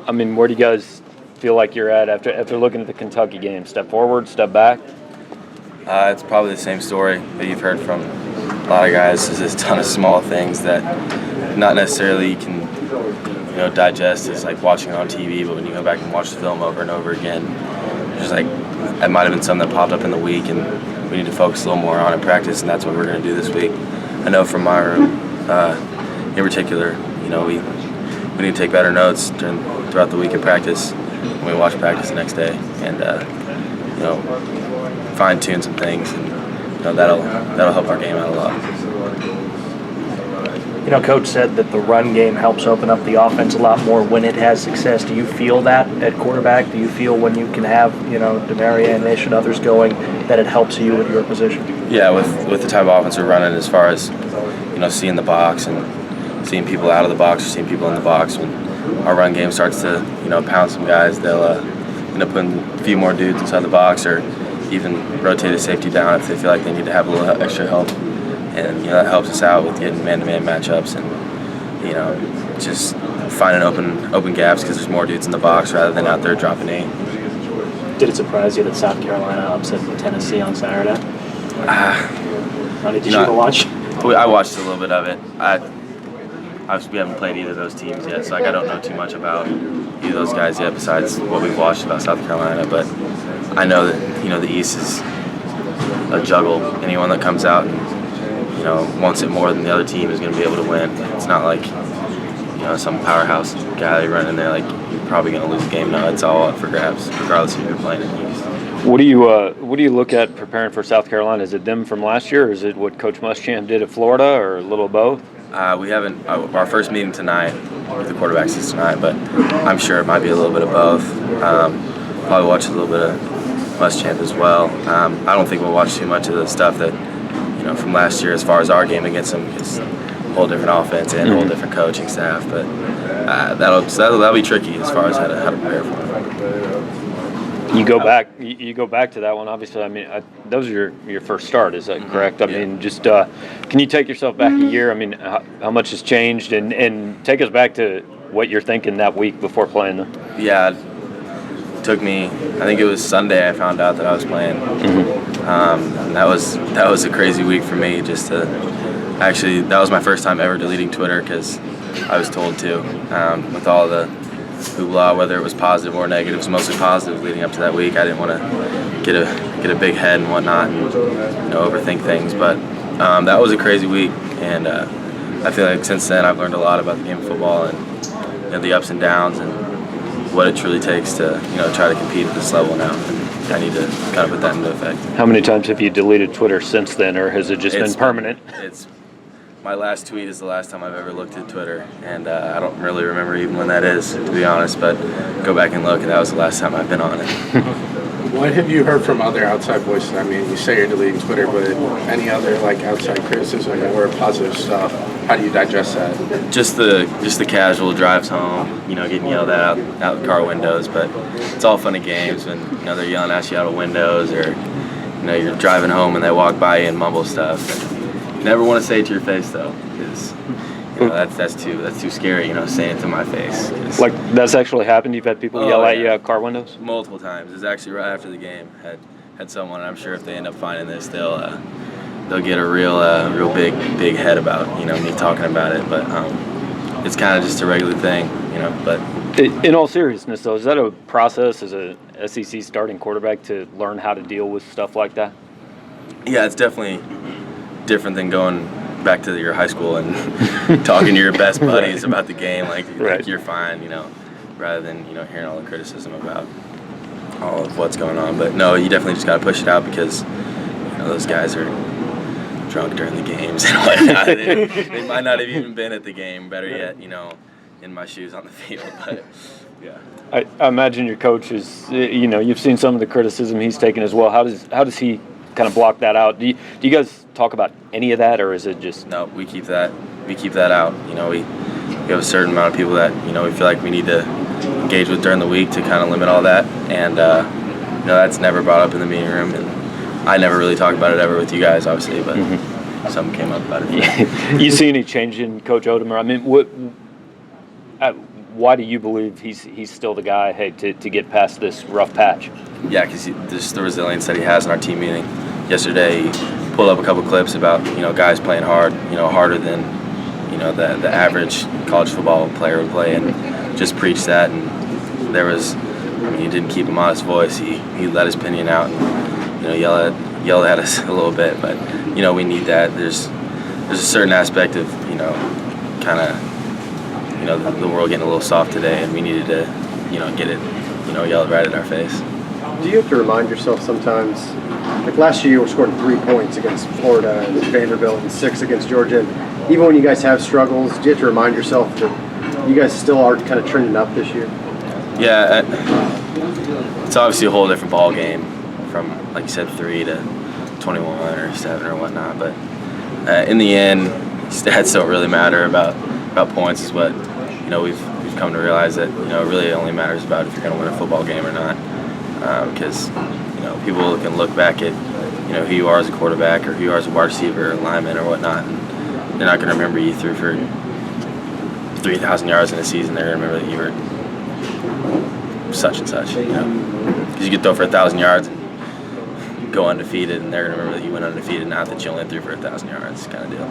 I mean, where do you guys feel like you're at after looking at the Kentucky game? Step forward, step back? It's probably the same story that you've heard from a lot of guys. There's a ton of small things that not necessarily you can digest as like watching it on TV, but when you go back and watch the film over and over again, just like that might have been something that popped up in the week, and we need to focus a little more on in practice, and that's what we're going to do this week. I know from my room, in particular, we need to take better notes throughout the week in practice when we watch practice the next day, and fine tune some things, and that'll help our game out a lot. Coach said that the run game helps open up the offense a lot more when it has success. Do you feel that at quarterback? Do you feel when you can have, DeMaria and Ish and others going, that it helps you at your position? Yeah, with the type of offense we're running, as far as, seeing the box and seeing people out of the box or seeing people in the box, when our run game starts to, pound some guys, they'll end up putting a few more dudes inside the box, or even rotate a safety down if they feel like they need to have a little extra help. And that helps us out with getting man-to-man matchups, and just finding open gaps because there's more dudes in the box rather than out there dropping eight. Did it surprise you that South Carolina upset Tennessee on Saturday? Did you watch? I watched a little bit of it. We haven't played either of those teams yet, so I don't know too much about either of those guys yet besides what we've watched about South Carolina. But I know that the East is a juggle. Anyone that comes out and wants it more than the other team is going to be able to win. It's not like some powerhouse guy running there like you're probably going to lose the game. No, it's all up for grabs regardless of who you're playing in the East. What do you look at preparing for South Carolina? Is it them from last year, or is it what Coach Muschamp did at Florida, or a little of both? We haven't. Our first meeting tonight with the quarterbacks is tonight, but I'm sure it might be a little bit of both. Probably watch a little bit of Muschamp as well. I don't think we'll watch too much of the stuff that from last year as far as our game against them. It's a whole different offense and a whole different coaching staff, but that'll be tricky as far as how to prepare for it. You go back to that one. Obviously, I mean, that was your first start. Is that correct? I mean, just can you take yourself back a year? I mean, how much has changed, and take us back to what you're thinking that week before playing them. Yeah, it took me. I think it was Sunday I found out that I was playing. And that was a crazy week for me. Just to actually, that was my first time ever deleting Twitter because I was told to. With all the hoopla, whether it was positive or negative, it was mostly positive leading up to that week. I didn't want to get a big head and whatnot and overthink things. But that was a crazy week, and I feel like since then I've learned a lot about the game of football and the ups and downs and what it truly takes to try to compete at this level now. And I need to kind of put that into effect. How many times have you deleted Twitter since then, or has it just been permanent? It's my last tweet is the last time I've ever looked at Twitter, and I don't really remember even when that is, to be honest. But go back and look, and that was the last time I've been on it. What have you heard from other outside voices? I mean, you say you're deleting Twitter, but any other outside criticism or positive stuff? How do you digest that? Just the casual drives home, getting yelled at out the car windows. But it's all fun and games when they're yelling at you out of windows, or you're driving home and they walk by you and mumble stuff. And you never want to say it to your face though, because that's too scary. Saying it to my face. Like that's actually happened. You've had people yell at you out car windows multiple times. It was actually right after the game. Had someone. I'm sure if they end up finding this, they'll get a real big head about me talking about it. But it's kind of just a regular thing, But in all seriousness, though, is that a process as a SEC starting quarterback to learn how to deal with stuff like that? Yeah, it's definitely different than going back to your high school and talking to your best buddies about the game, like you're fine, rather than hearing all the criticism about all of what's going on. But no, you definitely just got to push it out because those guys are drunk during the games and whatnot. They might not have even been at the game. Better yet, in my shoes on the field. But yeah, I imagine your coach is. You've seen some of the criticism he's taken as well. How does he kind of block that out? Do you guys talk about any of that, or is it just no? We keep that out. We have a certain amount of people that we feel like we need to engage with during the week to kind of limit all that, and that's never brought up in the meeting room. And I never really talked about it ever with you guys, obviously, but something came up about it. You see any change in Coach Odomer? I mean, why do you believe he's still the guy? Hey, to get past this rough patch. Yeah, because just the resilience that he has in our team meeting yesterday. He pulled up a couple clips about guys playing hard, harder than the average college football player would play, and just preached that. And there was, he didn't keep a modest voice. He let his opinion out and yelled at us a little bit. But we need that. There's a certain aspect of kind of the world getting a little soft today, and we needed to get it yelled right at our face. Do you have to remind yourself sometimes, like last year you were scoring 3 points against Florida and Vanderbilt and 6 against Georgia, and even when you guys have struggles, do you have to remind yourself that you guys still are kind of trending up this year? Yeah, it's obviously a whole different ball game from, like you said, 3 to 21 or 7 or whatnot, but in the end, stats don't really matter about points. Is what we've come to realize, that it really only matters about if you're going to win a football game or not, because people can look back at who you are as a quarterback or who you are as a wide receiver or lineman or whatnot, and they're not going to remember you threw for 3,000 yards in a season. They're going to remember that you were such and such, because you could throw for 1,000 yards and go undefeated, and they're going to remember that you went undefeated, not that you only threw for 1,000 yards, kind of deal.